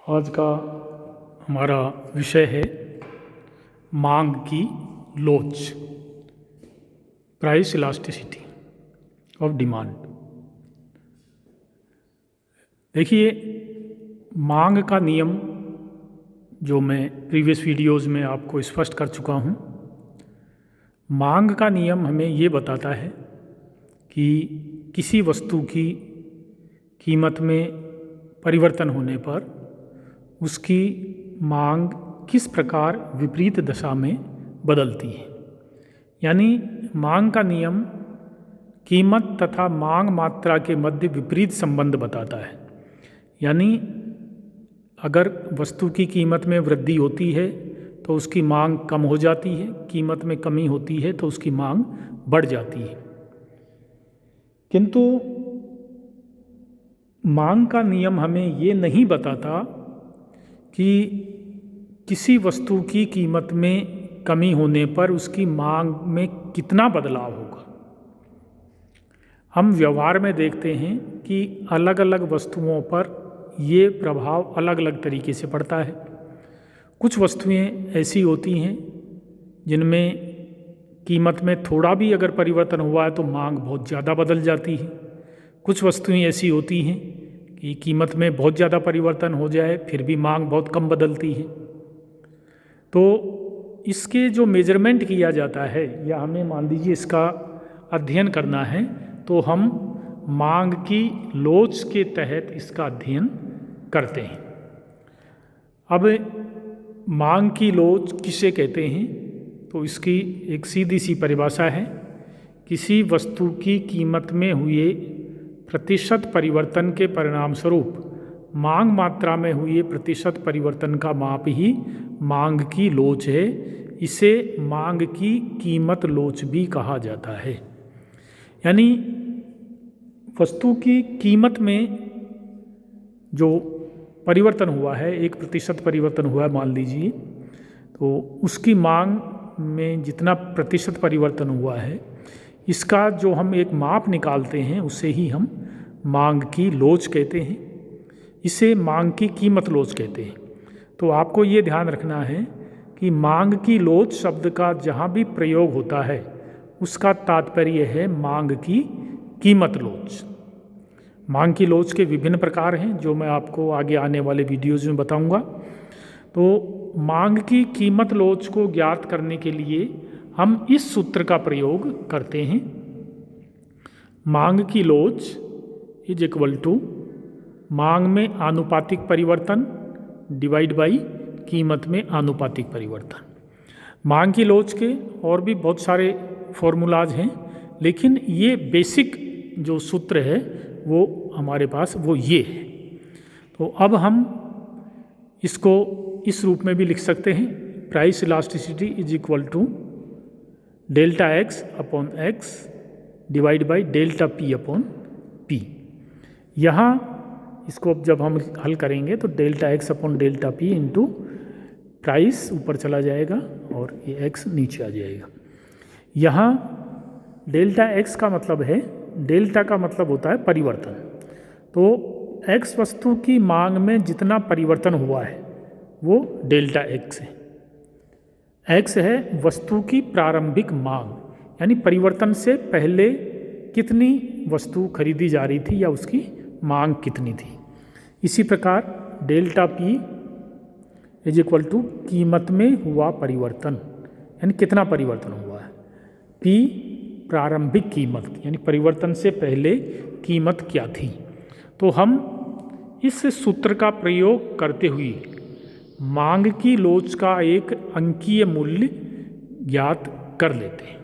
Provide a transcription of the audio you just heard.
आज का हमारा विषय है मांग की लोच, प्राइस इलास्टिसिटी ऑफ डिमांड। देखिए, मांग का नियम जो मैं प्रीवियस वीडियोज़ में आपको स्पष्ट कर चुका हूँ। मांग का नियम हमें ये बताता है कि किसी वस्तु की कीमत में परिवर्तन होने पर उसकी मांग किस प्रकार विपरीत दशा में बदलती है। यानी मांग का नियम कीमत तथा मांग मात्रा के मध्य विपरीत संबंध बताता है। यानी अगर वस्तु की कीमत में वृद्धि होती है तो उसकी मांग कम हो जाती है, कीमत में कमी होती है तो उसकी मांग बढ़ जाती है। किंतु मांग का नियम हमें ये नहीं बताता कि किसी वस्तु की कीमत में कमी होने पर उसकी मांग में कितना बदलाव होगा। हम व्यवहार में देखते हैं कि अलग अलग वस्तुओं पर ये प्रभाव अलग अलग तरीके से पड़ता है। कुछ वस्तुएं ऐसी होती हैं जिनमें कीमत में थोड़ा भी अगर परिवर्तन हुआ है तो मांग बहुत ज़्यादा बदल जाती है। कुछ वस्तुएं ऐसी होती हैं कि कीमत में बहुत ज़्यादा परिवर्तन हो जाए फिर भी मांग बहुत कम बदलती है। तो इसके जो मेजरमेंट किया जाता है या हमें मान लीजिए इसका अध्ययन करना है तो हम मांग की लोच के तहत इसका अध्ययन करते हैं। अब मांग की लोच किसे कहते हैं तो इसकी एक सीधी सी परिभाषा है, किसी वस्तु की कीमत में हुए प्रतिशत परिवर्तन के परिणाम स्वरूप मांग मात्रा में हुए प्रतिशत परिवर्तन का माप ही मांग की लोच है। इसे मांग की कीमत लोच भी कहा जाता है। यानी वस्तु की कीमत में जो परिवर्तन हुआ है, 1% परिवर्तन हुआ है मान लीजिए, तो उसकी मांग में जितना प्रतिशत परिवर्तन हुआ है इसका जो हम एक माप निकालते हैं उसे ही हम मांग की लोच कहते हैं। इसे मांग की कीमत लोच कहते हैं। तो आपको ये ध्यान रखना है कि मांग की लोच शब्द का जहाँ भी प्रयोग होता है उसका तात्पर्य है मांग की कीमत लोच। मांग की लोच के विभिन्न प्रकार हैं जो मैं आपको आगे आने वाले वीडियोज़ में बताऊंगा। तो मांग की कीमत लोच को ज्ञात करने के लिए हम इस सूत्र का प्रयोग करते हैं, मांग की लोच इज इक्वल टू मांग में आनुपातिक परिवर्तन डिवाइड बाई कीमत में आनुपातिक परिवर्तन। मांग की लोच के और भी बहुत सारे फॉर्मूलाज हैं, लेकिन ये बेसिक जो सूत्र है वो हमारे पास वो ये है। तो अब हम इसको इस रूप में भी लिख सकते हैं, price elasticity is equal to delta x upon x divide by delta p upon p. यहाँ इसको जब हम हल करेंगे तो delta x upon delta p into price ऊपर चला जाएगा और ये एक्स नीचे आ जाएगा। यहाँ डेल्टा एक्स का मतलब है, डेल्टा का मतलब होता है परिवर्तन। तो एक्स वस्तु की मांग में जितना परिवर्तन हुआ है वो डेल्टा एक्स है। एक्स है वस्तु की प्रारंभिक मांग, यानी परिवर्तन से पहले कितनी वस्तु खरीदी जा रही थी या उसकी मांग कितनी थी। इसी प्रकार delta p is equal to कीमत में हुआ परिवर्तन, यानी कितना परिवर्तन हुआ है। पी प्रारंभिक कीमत, यानी परिवर्तन से पहले कीमत क्या थी। तो हम इस सूत्र का प्रयोग करते हुए मांग की लोच का एक अंकीय मूल्य ज्ञात कर लेते हैं।